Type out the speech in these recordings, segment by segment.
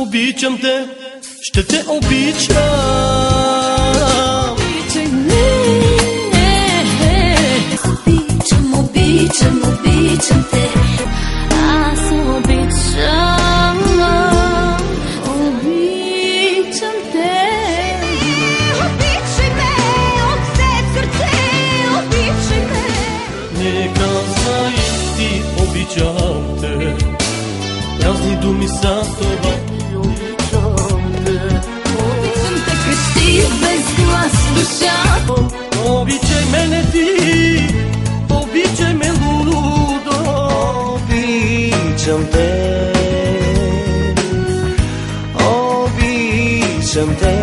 обичам те, ще те обичам. Обичай ме. Обичам, обичам, обичам те. Аз обичам, обичам те. Обичай ме от все сърце, обичай ме. Не казвай ти обичам те, празни думи са това. Обичам те, крещи без глас душата. Обичай мене ти, обичай ме лудо. Обичам те, обичам те.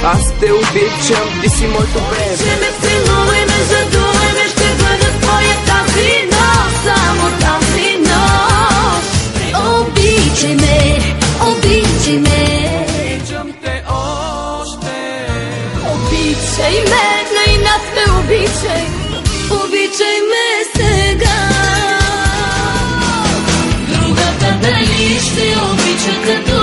Аз те обичам, ти си моето време. Ще ме целувай, ме задувай, ме ще бъда твоя тази нощ, само тази нощ. Обичай ме, обичай ме. Обичам те още. Обичай ме, най-над ме обичай. Обичай ме сега. Другата дали ще обича като